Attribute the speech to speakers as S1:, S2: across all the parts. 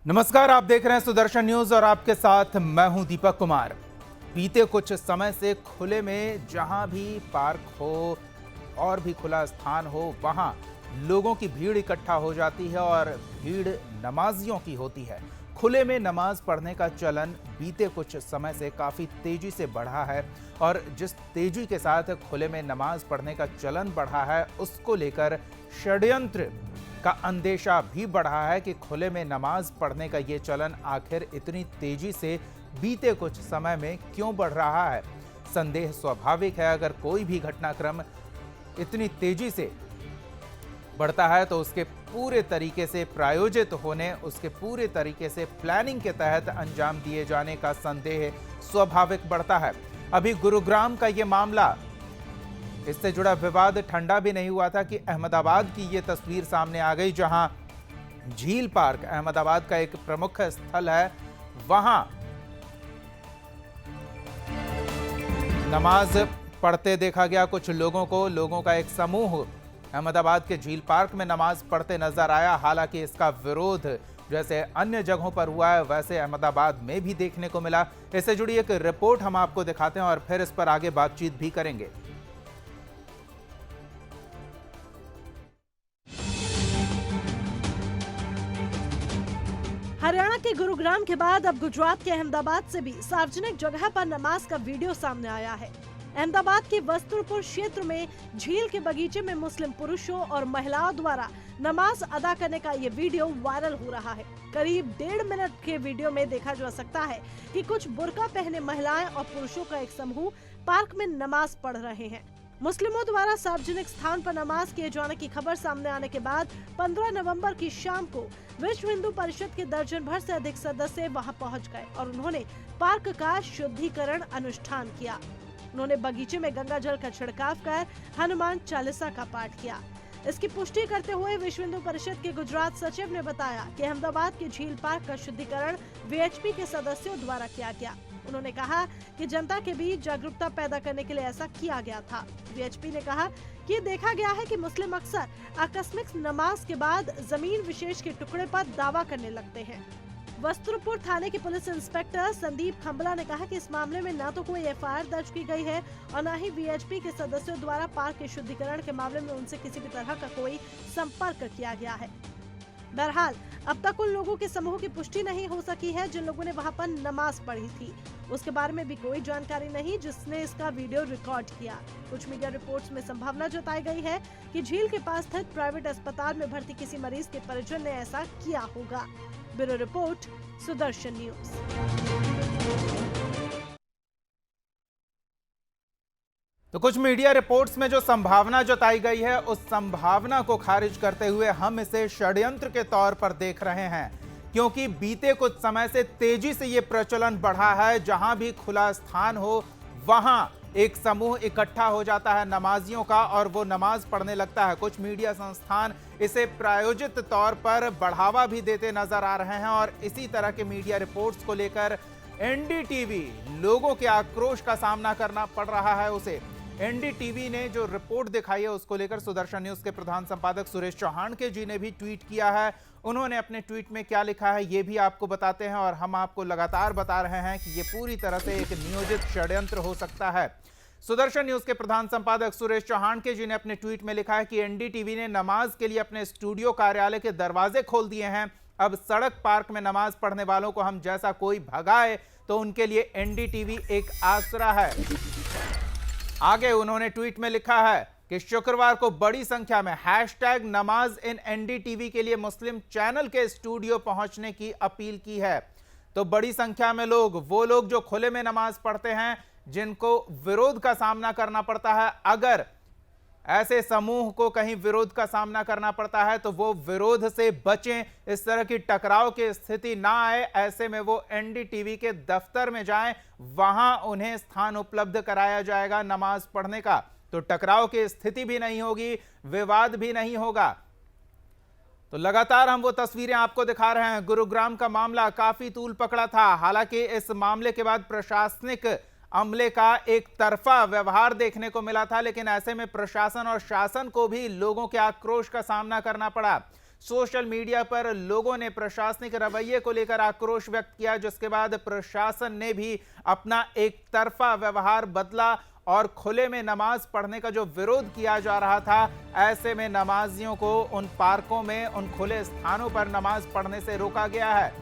S1: नमस्कार, आप देख रहे हैं सुदर्शन न्यूज और आपके साथ मैं हूं दीपक कुमार। बीते कुछ समय से खुले में जहां भी पार्क हो और भी खुला स्थान हो वहां लोगों की भीड़ इकट्ठा हो जाती है और भीड़ नमाजियों की होती है। खुले में नमाज पढ़ने का चलन बीते कुछ समय से काफी तेजी से बढ़ा है और जिस तेजी के साथ खुले में नमाज पढ़ने का चलन बढ़ा है उसको लेकर षड्यंत्र का अंदेशा भी बढ़ा है कि खुले में नमाज पढ़ने का ये चलन आखिर इतनी तेजी से बीते कुछ समय में क्यों बढ़ रहा है। संदेह स्वाभाविक है, अगर कोई भी घटनाक्रम इतनी तेजी से बढ़ता है तो उसके पूरे तरीके से प्रायोजित होने, उसके पूरे तरीके से प्लानिंग के तहत अंजाम दिए जाने का संदेह स्वाभाविक बढ़ता है। अभी गुरुग्राम का ये मामला, इससे जुड़ा विवाद ठंडा भी नहीं हुआ था कि अहमदाबाद की ये तस्वीर सामने आ गई, जहां झील पार्क अहमदाबाद का एक प्रमुख स्थल है, वहां नमाज पढ़ते देखा गया कुछ लोगों का एक समूह अहमदाबाद के झील पार्क में नमाज पढ़ते नजर आया। हालांकि इसका विरोध जैसे अन्य जगहों पर हुआ है वैसे अहमदाबाद में भी देखने को मिला। इससे जुड़ी एक रिपोर्ट हम आपको दिखाते हैं और फिर इस पर आगे बातचीत भी करेंगे।
S2: हरियाणा के गुरुग्राम के बाद अब गुजरात के अहमदाबाद से भी सार्वजनिक जगह पर नमाज का वीडियो सामने आया है। अहमदाबाद के वस्त्रपुर क्षेत्र में झील के बगीचे में मुस्लिम पुरुषों और महिलाओं द्वारा नमाज अदा करने का ये वीडियो वायरल हो रहा है। करीब 1.5 मिनट के वीडियो में देखा जा सकता है कि कुछ बुर्का पहने महिलाएं और पुरुषों का एक समूह पार्क में नमाज पढ़ रहे हैं। मुस्लिमों द्वारा सार्वजनिक स्थान पर नमाज किए जाने की खबर सामने आने के बाद 15 नवंबर की शाम को विश्व हिंदू परिषद के दर्जन भर से अधिक सदस्य वहां पहुंच गए और उन्होंने पार्क का शुद्धिकरण अनुष्ठान किया। उन्होंने बगीचे में गंगा जल का छिड़काव कर हनुमान चालीसा का पाठ किया। इसकी पुष्टि करते हुए विश्व हिंदू परिषद के गुजरात सचिव ने बताया कि अहमदाबाद के झील पार्क का शुद्धिकरण वीएचपी के सदस्यों द्वारा किया गया। उन्होंने कहा कि जनता के बीच जागरूकता पैदा करने के लिए ऐसा किया गया था। वीएचपी ने कहा कि देखा गया है कि मुस्लिम अक्सर आकस्मिक नमाज के बाद जमीन विशेष के टुकड़े पर दावा करने लगते हैं। वस्त्रपुर थाने के पुलिस इंस्पेक्टर संदीप खंबला ने कहा कि इस मामले में न तो कोई एफआईआर दर्ज की गई है और न ही वीएचपी के सदस्यों द्वारा पार्क के शुद्धिकरण के मामले में उनसे किसी भी तरह का कोई संपर्क किया गया है। बहरहाल अब तक उन लोगों के समूह की पुष्टि नहीं हो सकी है जिन लोगों ने वहां पर नमाज पढ़ी थी। उसके बारे में भी कोई जानकारी नहीं जिसने इसका वीडियो रिकॉर्ड किया। कुछ मीडिया रिपोर्ट्स में संभावना जताई गई है कि झील के पास स्थित प्राइवेट अस्पताल में भर्ती किसी मरीज के परिजन ने ऐसा किया होगा। Bureau report, Sudarshan news.
S1: तो कुछ मीडिया रिपोर्ट्स में जो संभावना जताई गई है उस संभावना को खारिज करते हुए हम इसे षड्यंत्र के तौर पर देख रहे हैं, क्योंकि बीते कुछ समय से तेजी से यह प्रचलन बढ़ा है। जहां भी खुला स्थान हो वहां एक समूह इकट्ठा हो जाता है नमाजियों का और वो नमाज पढ़ने लगता है। कुछ मीडिया संस्थान इसे प्रायोजित तौर पर बढ़ावा भी देते नजर आ रहे हैं और इसी तरह के मीडिया रिपोर्ट्स को लेकर एनडीटीवी लोगों के आक्रोश का सामना करना पड़ रहा है उसे। एनडीटीवी ने जो रिपोर्ट दिखाई है उसको लेकर सुदर्शन न्यूज के प्रधान संपादक सुरेश चौहान के जी ने भी ट्वीट किया है। उन्होंने अपने ट्वीट में क्या लिखा है ये भी आपको बताते हैं और हम आपको लगातार बता रहे हैं कि ये पूरी तरह से एक नियोजित षड्यंत्र हो सकता है। सुदर्शन न्यूज के प्रधान संपादक सुरेश चौहान के जी ने अपने ट्वीट में लिखा है कि एनडीटीवी ने नमाज के लिए अपने स्टूडियो कार्यालय के दरवाजे खोल दिए हैं। अब सड़क पार्क में नमाज पढ़ने वालों को हम जैसा कोई भगाए तो उनके लिए एनडीटीवी एक आसरा है। आगे उन्होंने ट्वीट में लिखा है कि शुक्रवार को बड़ी संख्या में #नमाज इन एनडीटीवी के लिए मुस्लिम चैनल के स्टूडियो पहुंचने की अपील की है। तो बड़ी संख्या में वो लोग जो खुले में नमाज पढ़ते हैं, जिनको विरोध का सामना करना पड़ता है, अगर ऐसे समूह को कहीं विरोध का सामना करना पड़ता है तो वो विरोध से बचें, इस तरह की टकराव की स्थिति ना आए। ऐसे में वो एनडीटीवी के दफ्तर में जाएं, वहां उन्हें स्थान उपलब्ध कराया जाएगा नमाज पढ़ने का, तो टकराव की स्थिति भी नहीं होगी, विवाद भी नहीं होगा। तो लगातार हम वो तस्वीरें आपको दिखा रहे हैं। गुरुग्राम का मामला काफी तूल पकड़ा था। हालांकि इस मामले के बाद प्रशासनिक अमले का एक तरफा व्यवहार देखने को मिला था, लेकिन ऐसे में प्रशासन और शासन को भी लोगों के आक्रोश का सामना करना पड़ा। सोशल मीडिया पर लोगों ने प्रशासनिक रवैये को लेकर आक्रोश व्यक्त किया, जिसके बाद प्रशासन ने भी अपना एक तरफा व्यवहार बदला और खुले में नमाज पढ़ने का जो विरोध किया जा रहा था, ऐसे में नमाजियों को उन पार्कों में, उन खुले स्थानों पर नमाज पढ़ने से रोका गया है।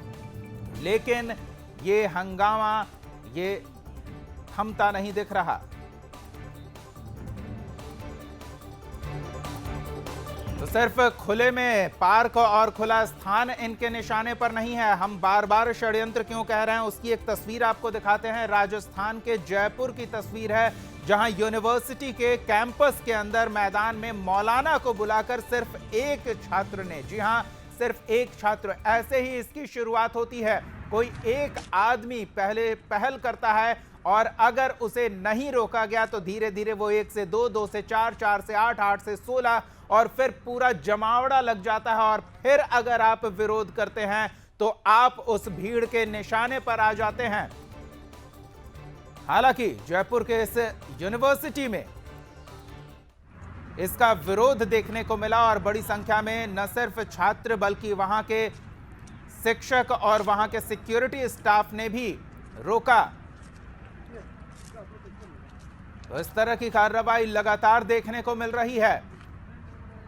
S1: लेकिन ये हंगामा ये थमता नहीं दिख रहा। तो सिर्फ खुले में पार्क और खुला स्थान इनके निशाने पर नहीं है। हम बार बार षड्यंत्र क्यों कह रहे हैं, उसकी एक तस्वीर आपको दिखाते हैं। राजस्थान के जयपुर की तस्वीर है, जहां यूनिवर्सिटी के कैंपस के अंदर मैदान में मौलाना को बुलाकर सिर्फ एक छात्र ने, जी हां, सिर्फ एक छात्र, ऐसे ही इसकी शुरुआत होती है। कोई एक आदमी पहले पहल करता है और अगर उसे नहीं रोका गया तो धीरे धीरे वो 1 से 2, 2 से 4, 4 से 8, 8 से 16 और फिर पूरा जमावड़ा लग जाता है। और फिर अगर आप विरोध करते हैं तो आप उस भीड़ के निशाने पर आ जाते हैं। हालांकि जयपुर के इस यूनिवर्सिटी में इसका विरोध देखने को मिला और बड़ी संख्या में न सिर्फ छात्र बल्कि वहां के शिक्षक और वहां के सिक्योरिटी स्टाफ ने भी रोका। तो इस तरह की कार्रवाई लगातार देखने को मिल रही है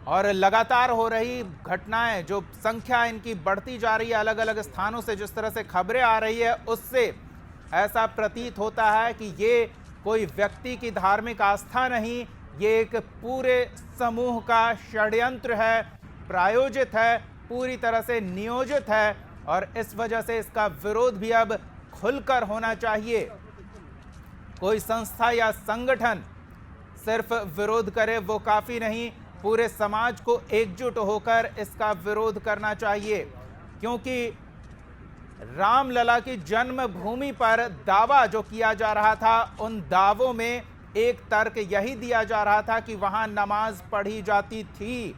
S1: और लगातार हो रही घटनाएं, जो संख्या इनकी बढ़ती जा रही है अलग अलग स्थानों से, जिस तरह से खबरें आ रही है, उससे ऐसा प्रतीत होता है कि ये कोई व्यक्ति की धार्मिक आस्था नहीं, ये एक पूरे समूह का षड्यंत्र है, प्रायोजित है, पूरी तरह से नियोजित है और इस वजह से इसका विरोध भी अब खुलकर होना चाहिए। कोई संस्था या संगठन सिर्फ विरोध करे वो काफी नहीं, पूरे समाज को एकजुट होकर इसका विरोध करना चाहिए। क्योंकि रामलला की जन्मभूमि पर दावा जो किया जा रहा था, उन दावों में एक तर्क यही दिया जा रहा था कि वहां नमाज पढ़ी जाती थी।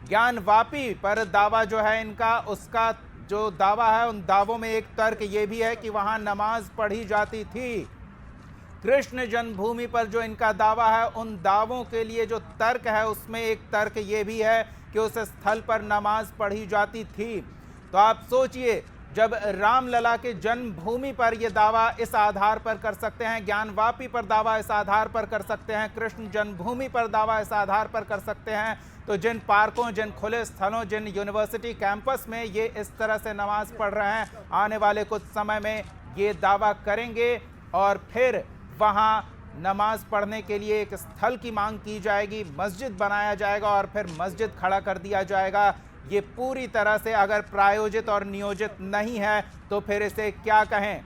S1: ज्ञानवापी पर दावा जो है इनका, उसका जो दावा है, उन दावों में एक तर्क ये भी है कि वहां नमाज पढ़ी जाती थी। कृष्ण जन्मभूमि पर जो इनका दावा है, उन दावों के लिए जो तर्क है उसमें एक तर्क ये भी है कि उस स्थल पर नमाज पढ़ी जाती थी। तो आप सोचिए, जब रामलला के जन्मभूमि पर यह दावा इस आधार पर कर सकते हैं, ज्ञानवापी पर दावा इस आधार पर कर सकते हैं, कृष्ण जन्मभूमि पर दावा इस आधार पर कर सकते हैं, तो जिन पार्कों, जिन खुले स्थलों, जिन यूनिवर्सिटी कैंपस में ये इस तरह से नमाज पढ़ रहे हैं, आने वाले कुछ समय में ये दावा करेंगे और फिर वहां नमाज पढ़ने के लिए एक स्थल की मांग की जाएगी, मस्जिद बनाया जाएगा और फिर मस्जिद खड़ा कर दिया जाएगा। ये पूरी तरह से अगर प्रायोजित और नियोजित नहीं है तो फिर इसे क्या कहें।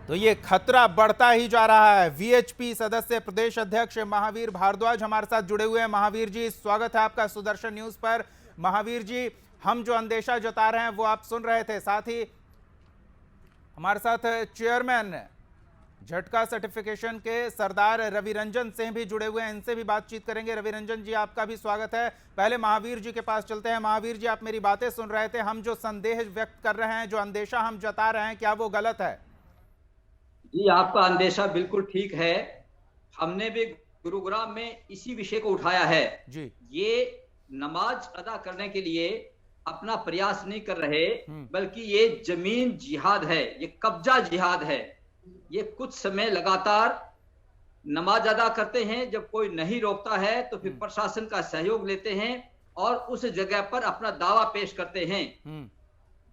S1: तो ये खतरा बढ़ता ही जा रहा है। वीएचपी सदस्य प्रदेश अध्यक्ष महावीर भारद्वाज हमारे साथ जुड़े हुए हैं। महावीर जी, स्वागत है आपका सुदर्शन न्यूज पर। महावीर जी, हम जो अंदेशा जता रहे हैं वो आप सुन रहे थे, साथ ही हमारे साथ चेयरमैन झटका सर्टिफिकेशन के सरदार रवि रंजन सिंह भी जुड़े हुए हैं, इनसे भी बातचीत करेंगे। रवि रंजन जी, आपका भी स्वागत है। पहले महावीर जी के पास चलते हैं। महावीर जी, आप मेरी बातें सुन रहे थे। हम जो संदेह व्यक्त कर रहे हैं, जो अंदेशा हम जता रहे हैं, क्या वो गलत है?
S3: जी, आपका अंदेशा बिल्कुल ठीक है। हमने भी गुरुग्राम में इसी विषय को उठाया है जी। ये नमाज अदा करने के लिए अपना प्रयास नहीं कर रहे, बल्कि ये जमीन जिहाद है, ये कब्जा जिहाद है। ये कुछ समय लगातार नमाज अदा करते हैं, जब कोई नहीं रोकता है तो फिर प्रशासन का सहयोग लेते हैं और उस जगह पर अपना दावा पेश करते हैं।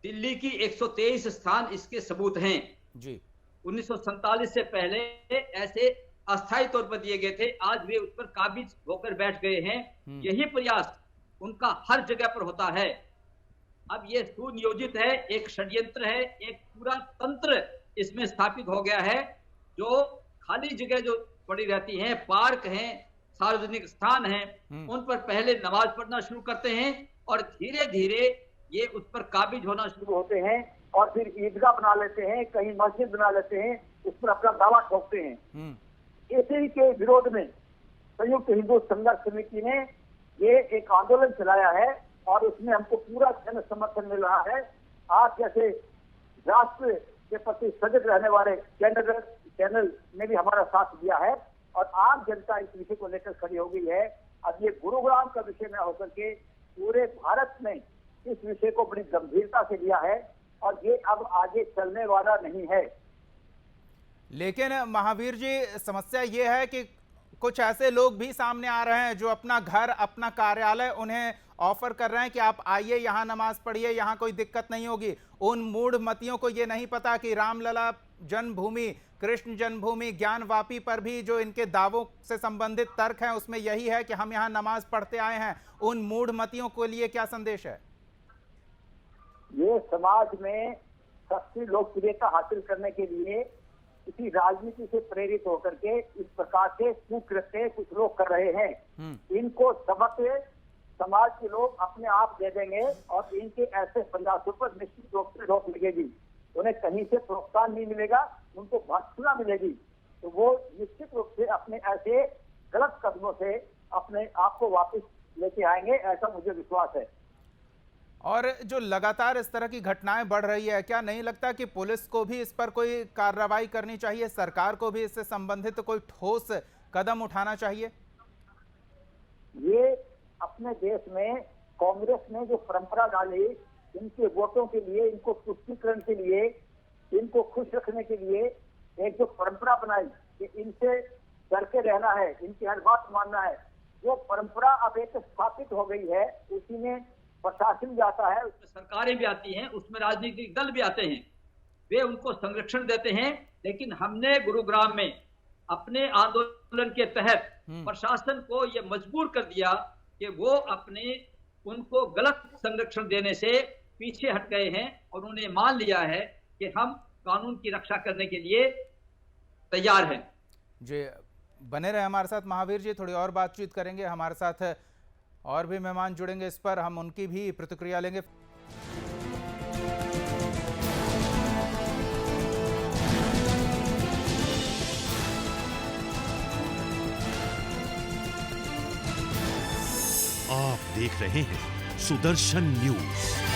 S3: दिल्ली की 123 स्थान इसके सबूत हैं जी। 1947 से पहले ऐसे अस्थायी तौर पर दिए गए थे, आज वे उस पर काबिज होकर बैठ गए हैं। यही प्रयास उनका हर जगह पर होता है। अब ये सुनियोजित है, एक षड्यंत्र है, एक पूरा तंत्र इसमें स्थापित हो गया है। जो खाली जगह जो पड़ी रहती हैं, पार्क हैं, सार्वजनिक स्थान हैं, उन पर पहले नमाज पढ़ना शुरू करते हैं और धीरे धीरे ये उस पर काबिज होना शुरू होते हैं और फिर ईदगाह बना लेते हैं, कहीं मस्जिद बना लेते हैं, उस पर अपना दावा ठोकते हैं। इसी के विरोध में संयुक्त हिंदू संघर्ष समिति ने ये एक आंदोलन चलाया है और उसमें हमको पूरा जन समर्थन मिल रहा है। आज जैसे राष्ट्र के प्रति सजग रहने वाले चैनल ने भी हमारा साथ दिया है और आम जनता इस विषय को लेकर खड़ी हो गई है
S4: अब ये गुरुग्राम का विषय न होकर के पूरे भारत ने इस विषय को बड़ी गंभीरता से लिया है और ये अब आगे चलने वाला नहीं है।
S1: लेकिन महावीर जी, समस्या ये है कि कुछ ऐसे लोग भी सामने आ रहे हैं जो अपना घर, अपना कार्यालय उन्हें ऑफर कर रहे हैं कि आप आइए, यहाँ नमाज पढ़िए, यहाँ कोई दिक्कत नहीं होगी। उन मूढ़मतियों को ये नहीं पता कि रामलला जन्मभूमि, कृष्ण जन्मभूमि, ज्ञानवापी पर भी जो इनके दावों से संबंधित तर्क हैं उसमें यही है कि हम यहाँ नमाज पढ़ते आए हैं। उन मूढ़मतियों के लिए क्या संदेश है?
S4: ये समाज में सस्ती लोकप्रियता हासिल करने के लिए किसी राजनीति से प्रेरित होकर के इस प्रकार के कुकृत्य कुछ लोग कर रहे हैं। इनको सबक समाज के लोग अपने आप दे देंगे और इनके ऐसे प्रयासों पर निश्चित रूप से रोक लगेगी। उन्हें कहीं से प्रोत्साहन नहीं मिलेगा, उनको भर्त्सना मिलेगी, तो वो निश्चित रूप से अपने ऐसे गलत कदमों से अपने आप को वापस लेके आएंगे, ऐसा मुझे विश्वास है।
S1: और जो लगातार इस तरह की घटनाएं बढ़ रही है, क्या नहीं लगता कि पुलिस को भी इस पर कोई कार्रवाई करनी चाहिए, सरकार को भी इससे संबंधित कोई ठोस कदम उठाना चाहिए?
S4: ये अपने देश में कांग्रेस ने जो परंपरा डाली, इनके वोटों के लिए, इनको तुष्टीकरण के लिए, इनको खुश रखने के लिए एक जो परंपरा बनाई कि इनसे डर के रहना है, इनकी हर बात मानना है, वो परंपरा अब एक स्थापित हो गई है। उसी में प्रशासन भी आता है,
S3: उसमें सरकारें भी आती हैं, उसमें राजनीतिक दल भी आते हैं, वे उनको संरक्षण देते हैं। लेकिन हमने गुरुग्राम में अपने आंदोलन के तहत प्रशासन को यह मजबूर कर दिया कि वो अपने उनको गलत संरक्षण देने से पीछे हट गए हैं और उन्हें मान लिया है कि हम कानून की रक्षा करने के लिए तैयार हैं।
S1: जी, बने रहे हमारे साथ महावीर जी, थोड़ी और बातचीत करेंगे। हमारे साथ और भी मेहमान जुड़ेंगे, इस पर हम उनकी भी प्रतिक्रिया लेंगे।
S5: आप देख रहे हैं सुदर्शन न्यूज।